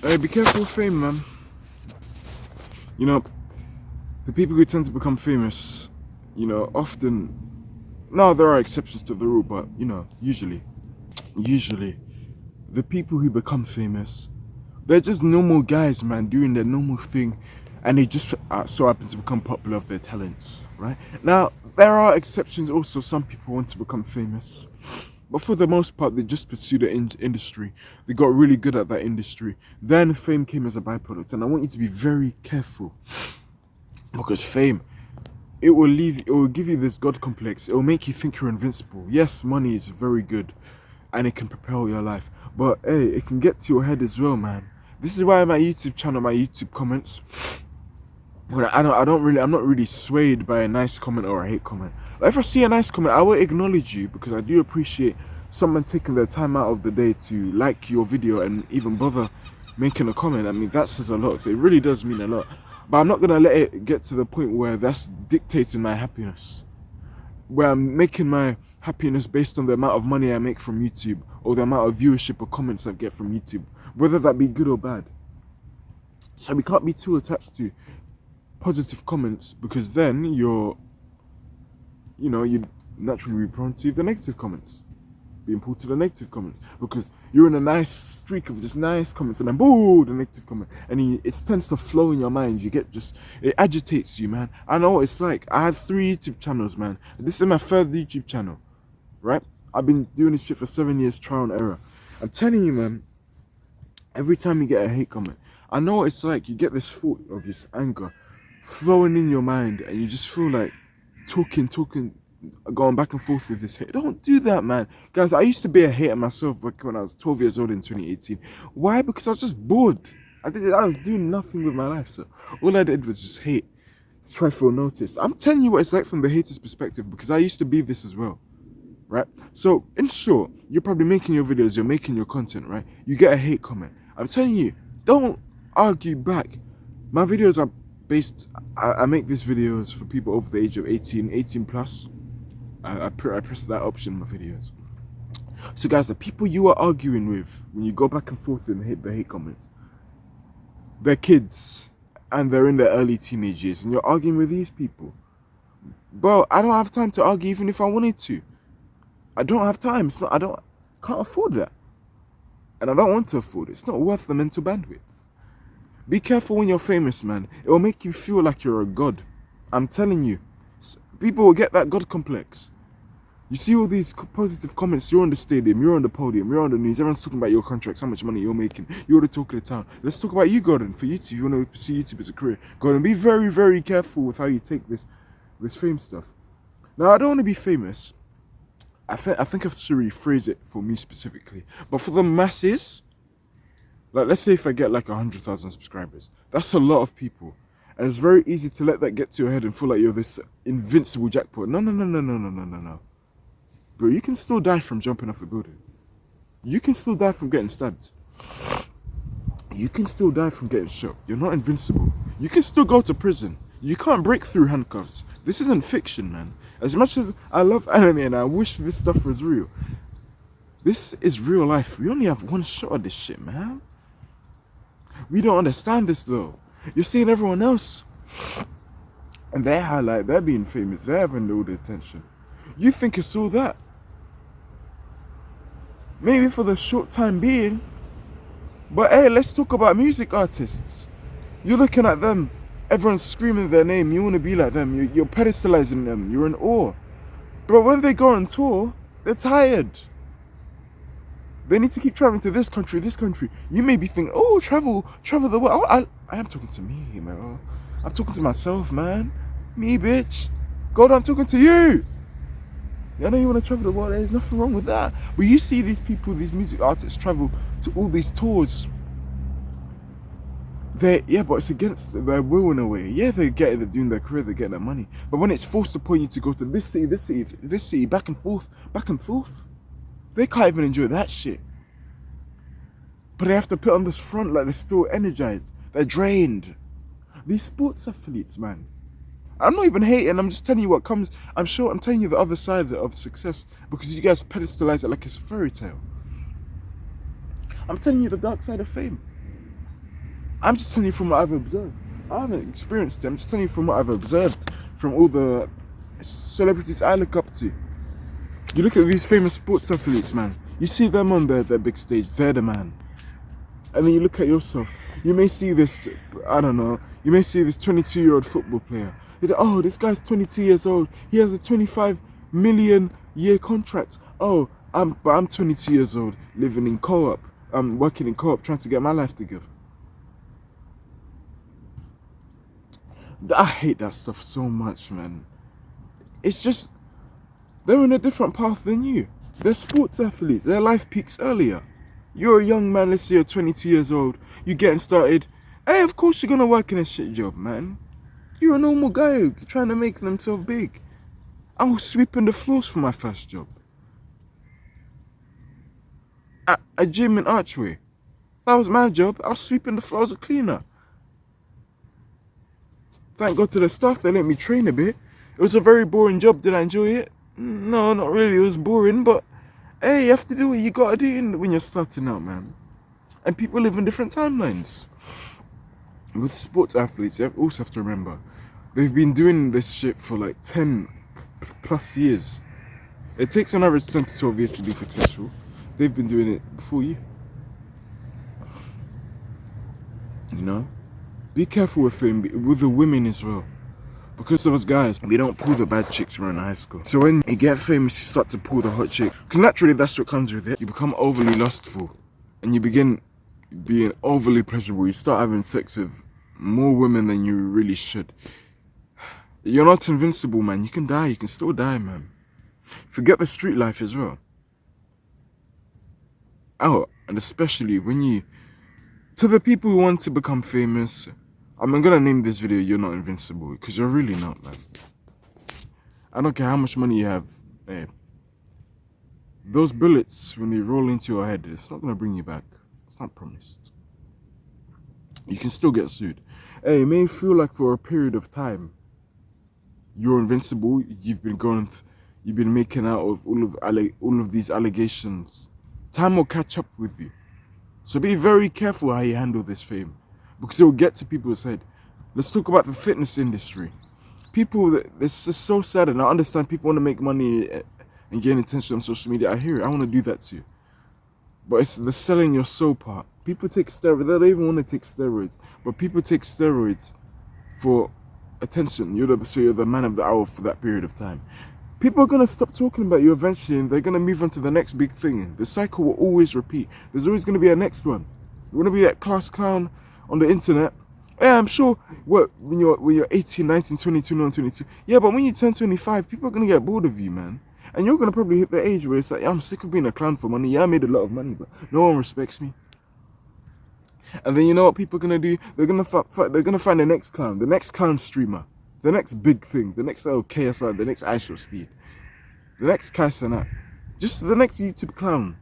Hey, be careful with fame, man. You know, the people who tend to become famous, often. Now there are exceptions to the rule, but usually, the people who become famous, they're just normal guys, man, doing their normal thing, and they just so happen to become popular of their talents, right? Now there are exceptions also. Some people want to become famous, but for the most part, they just pursue the industry. They got really good at that industry. Then fame came as a byproduct, and I want you to be very careful because fame, it will give you this god complex. It will make you think you're invincible. Yes, money is very good and it can propel your life, but hey, it can get to your head as well, man. This is why my YouTube channel, my YouTube comments, when I'm not really swayed by a nice comment or a hate comment. Like, if I see a nice comment, I will acknowledge you because I do appreciate someone taking their time out of the day to like your video and even bother making a comment. I mean, that says a lot. So it really does mean a lot. But I'm not gonna let it get to the point where that's dictating my happiness, where I'm making my happiness based on the amount of money I make from YouTube or the amount of viewership or comments I get from YouTube, whether that be good or bad. So we can't be too attached to positive comments because then you'd naturally be prone to the negative comments, being pulled to the negative comments because you're in a nice streak of just nice comments and then boom, the negative comment, and it tends to flow in your mind. It agitates you, man. I know what it's like. I had 3 YouTube channels, man. This is my 3rd YouTube channel, right? I've been doing this shit for 7 years, trial and error. I'm telling you, man, every time you get a hate comment, I know what it's like. You get this thought of this anger flowing in your mind and you just feel like talking, going back and forth with this hate. Don't do that, man. Guys, I used to be a hater myself back when I was 12 years old in 2018. Why? Because I was just bored. I was doing nothing with my life, so all I did was just hate, try to feel noticed. I'm telling you what it's like from the hater's perspective because I used to be this as well, right? So in short, you're probably making your videos, you're making your content, right? You get a hate comment. I'm telling you, don't argue back. My videos are I make these videos for people over the age of 18 plus. I press that option in my videos. So guys, the people you are arguing with when you go back and forth and hit the hate comments, they're kids and they're in their early teenage years, and you're arguing with these people. Bro, I don't have time to argue even if I wanted to. I don't have time. Can't afford that. And I don't want to afford it. It's not worth the mental bandwidth. Be careful when you're famous, man. It will make you feel like you're a god. I'm telling you. People will get that god complex. You see all these positive comments, you're on the stadium, you're on the podium, you're on the news, everyone's talking about your contracts, how much money you're making, you're the talk of the town. Let's talk about you, Gordon, for YouTube. You want to pursue YouTube as a career. Gordon, be very, very careful with how you take this fame stuff. Now, I don't want to be famous. I think I should rephrase it for me specifically. But for the masses, like, let's say if I get like 100,000 subscribers, that's a lot of people. And it's very easy to let that get to your head and feel like you're this invincible jackpot. No. Bro, you can still die from jumping off a building. You can still die from getting stabbed. You can still die from getting shot. You're not invincible. You can still go to prison. You can't break through handcuffs. This isn't fiction, man. As much as I love anime and I wish this stuff was real, this is real life. We only have one shot at this shit, man. We don't understand this though. You're seeing everyone else and their highlight, they're being famous, they're having all the attention. You think it's all that. Maybe for the short time being. But hey, let's talk about music artists. You're looking at them, everyone's screaming their name, you want to be like them, you're pedestalizing them, you're in awe. But when they go on tour, they're tired. They need to keep traveling to this country. You may be thinking, oh, travel the world. I am talking to me, man. I'm talking to myself, man. Me, bitch. God, I'm talking to you. I know you want to travel the world. There's nothing wrong with that. But you see these people, these music artists travel to all these tours. But it's against their will in a way. Yeah, they're doing their career, they're getting their money. But when it's forced upon you to go to this city, back and forth, they can't even enjoy that shit. But they have to put on this front like they're still energized. They're drained. These sports athletes, man. I'm not even hating, I'm just telling you what comes. I'm telling you the other side of success because you guys pedestalize it like it's a fairy tale. I'm telling you the dark side of fame. I'm just telling you from what I've observed. I haven't experienced it. I'm just telling you from what I've observed from all the celebrities I look up to. You look at these famous sports athletes, man. You see them on their big stage. They're the man. And then you look at yourself. You may see this, I don't know, you may see this 22-year-old football player. You think, oh, this guy's 22 years old. He has a 25 million year contract. Oh, but I'm 22 years old, living in co-op. I'm working in co-op, trying to get my life together. I hate that stuff so much, man. It's just, they're on a different path than you. They're sports athletes. Their life peaks earlier. You're a young man, let's say you're 22 years old. You're getting started. Hey, of course you're going to work in a shit job, man. You're a normal guy trying to make themselves big. I was sweeping the floors for my first job. At a gym in Archway. That was my job. I was sweeping the floors as a cleaner. Thank God to the staff, they let me train a bit. It was a very boring job. Did I enjoy it? No, not really. It was boring, but hey, you have to do what you gotta do when you're starting out, man. And people live in different timelines. With sports athletes, you also have to remember, they've been doing this shit for like 10 plus years. It takes an average 10 to 12 years to be successful. They've been doing it before you. You know? Be careful with fame, with the women as well. Because of us guys, we don't pull the bad chicks when we're in high school. So when you get famous, you start to pull the hot chick. Because naturally, that's what comes with it. You become overly lustful. And you begin being overly pleasurable. You start having sex with more women than you really should. You're not invincible, man. You can die. You can still die, man. Forget the street life as well. Oh, and especially when you... To the people who want to become famous... I'm gonna name this video "You're Not Invincible" because you're really not, man. I don't care how much money you have. Hey, those bullets, when they roll into your head, it's not gonna bring you back. It's not promised. You can still get sued. Hey, it may feel like for a period of time you're invincible. You've been making out of all of these allegations. Time will catch up with you. So be very careful how you handle this fame. Because it will get to people's head. Let's talk about the fitness industry. It's just so sad, and I understand people want to make money and gain attention on social media. I hear it. I want to do that too. But it's the selling your soul part. People take steroids. They don't even want to take steroids. But people take steroids for attention. You're the man of the hour for that period of time. People are going to stop talking about you eventually, and they're going to move on to the next big thing. The cycle will always repeat. There's always going to be a next one. You're going to be that class clown on the internet. Yeah, I'm sure when you're 18, 19, 20, 21, 22. Yeah, but when you turn 25, people are going to get bored of you, man. And you're going to probably hit the age where it's like, yeah, I'm sick of being a clown for money. Yeah, I made a lot of money, but no one respects me. And then you know what people are going to do? They're going to find the next clown streamer, the next big thing, the next KSI, the next iShow Speed, the next Kai Sanat, just the next YouTube clown.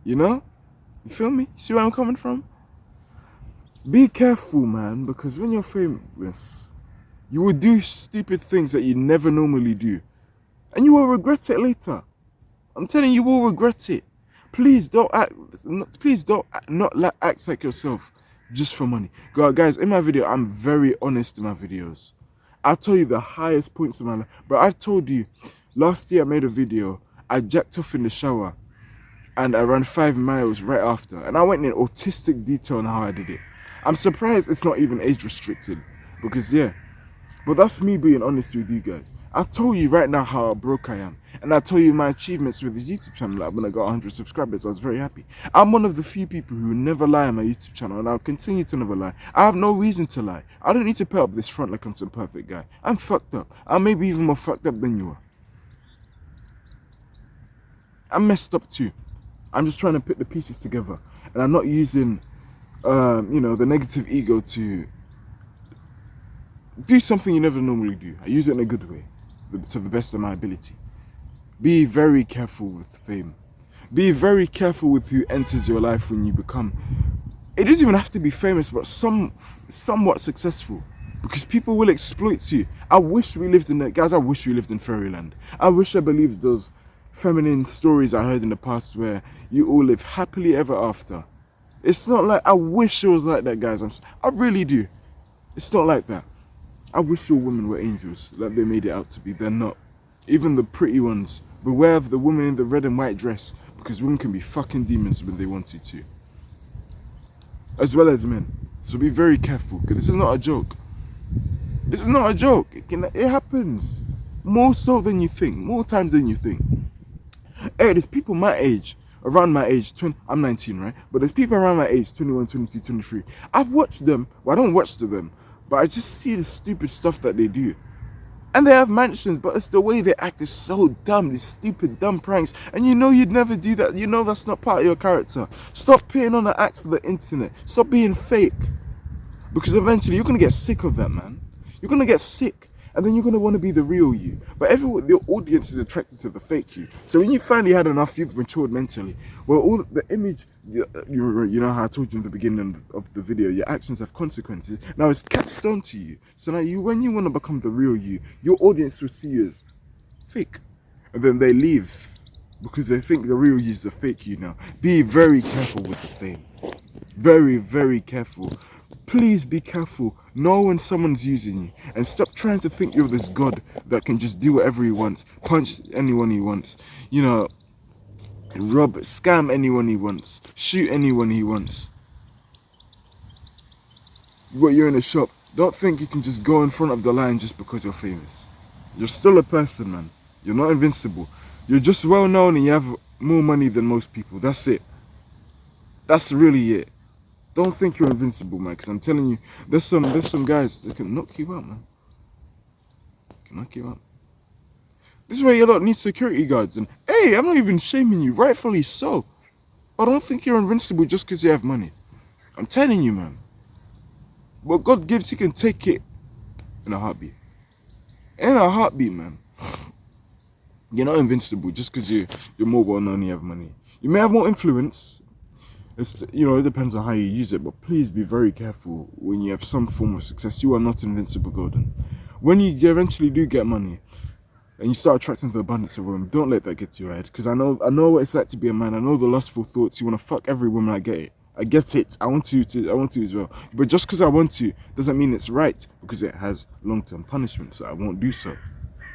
You know? You feel me? See where I'm coming from? Be careful, man, because when you're famous, you will do stupid things that you never normally do. And you will regret it later. I'm telling you, you will regret it. Please don't act like yourself just for money. Guys, in my video, I'm very honest in my videos. I'll tell you the highest points of my life. But I've told you, last year I made a video, I jacked off in the shower and I ran 5 miles right after. And I went in autistic detail on how I did it. I'm surprised it's not even age restricted, because yeah, but that's me being honest with you guys. I told you right now how broke I am, and I told you my achievements with this YouTube channel. Like when I got 100 subscribers, I was very happy. I'm one of the few people who never lie on my YouTube channel, and I'll continue to never lie. I have no reason to lie. I don't need to put up this front like I'm some perfect guy. I'm fucked up. I'm maybe even more fucked up than you are. I'm messed up too. I'm just trying to put the pieces together, and I'm not using the negative ego to do something you never normally do. I use it in a good way, to the best of my ability. Be very careful with fame. Be very careful with who enters your life when you become... It doesn't even have to be famous, but somewhat successful. Because people will exploit you. I wish we lived in fairyland. I wish I believed those feminine stories I heard in the past where you all live happily ever after. It's not like, I wish it was like that, guys. I really do. It's not like that. I wish all women were angels, like they made it out to be. They're not. Even the pretty ones. Beware of the woman in the red and white dress, because women can be fucking demons when they want you to. As well as men. So be very careful, because this is not a joke. This is not a joke. It happens. More so than you think. More times than you think. Hey, there's people my age, around my age, I'm 19, right? But there's people around my age, 21, 22, 23. I've watched them, well, I don't watch them, but I just see the stupid stuff that they do. And they have mansions, but it's the way they act is so dumb, these stupid, dumb pranks. And you know you'd never do that. You know that's not part of your character. Stop putting on the acts for the internet. Stop being fake. Because eventually you're going to get sick of that, man. You're going to get sick. And then you're going to want to be the real you. But the audience is attracted to the fake you. So when you finally had enough, you've matured mentally. Well, all the image, you know how I told you in the beginning of the video, your actions have consequences. Now it's catched onto you. So now when you want to become the real you, your audience will see you as fake. And then they leave. Because they think the real you is the fake you now. Be very careful with the fame. Very, very careful. Please be careful. Know when someone's using you. And stop trying to think you're this god that can just do whatever he wants. Punch anyone he wants. You know, scam anyone he wants. Shoot anyone he wants. You're in a shop. Don't think you can just go in front of the line just because you're famous. You're still a person, man. You're not invincible. You're just well known and you have more money than most people. That's it. That's really it. Don't think you're invincible, man, because I'm telling you, there's some guys that can knock you out, man. Can knock you out. This is why you lot need security guards. And hey, I'm not even shaming you, rightfully so. I don't think you're invincible just because you have money. I'm telling you, man. What God gives, He can take it in a heartbeat. In a heartbeat, man. You're not invincible just because you're more well known and you have money. You may have more influence. It depends on how you use it, but please be very careful when you have some form of success. You are not invincible, Gordon. When you eventually do get money and you start attracting the abundance of women, don't let that get to your head. Because I know what it's like to be a man. I know the lustful thoughts. You want to fuck every woman. I get it. I get it. I want to as well. But just because I want to doesn't mean it's right, because it has long-term punishment. So I won't do so.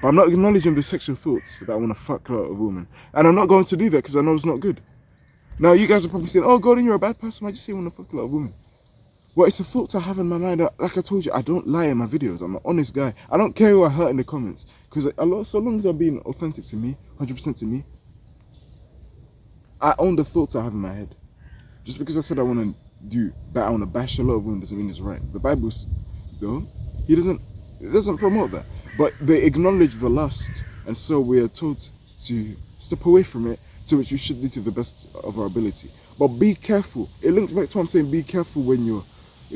But I'm not acknowledging the sexual thoughts that I want to fuck a lot of women, and I'm not going to do that because I know it's not good. Now, you guys are probably saying, oh, Gordon, you're a bad person. I just say I want to fuck a lot of women. Well, it's the thoughts I have in my mind. Like I told you, I don't lie in my videos. I'm an honest guy. I don't care who I hurt in the comments. Because so long as I'm being authentic to me, 100% to me, I own the thoughts I have in my head. Just because I said I want to bash a lot of women doesn't mean it's right. The Bible's, though, it doesn't promote that. But they acknowledge the lust. And so we are told to step away from it, to which we should do to the best of our ability. But be careful. It links back to what I'm saying. Be careful when you're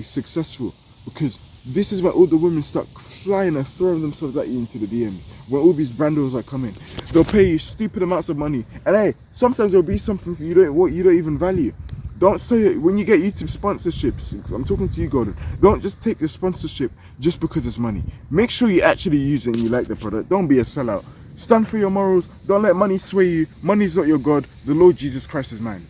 successful, because this is when all the women start flying and throwing themselves at you into the DMs. When all these brandos are coming, they'll pay you stupid amounts of money. And hey, sometimes there'll be something you don't even value. Don't say it when you get YouTube sponsorships. I'm talking to you, Gordon. Don't just take the sponsorship just because it's money. Make sure you actually use it and you like the product. Don't be a sellout. Stand for your morals. Don't let money sway you. Money is not your God. The Lord Jesus Christ is mine.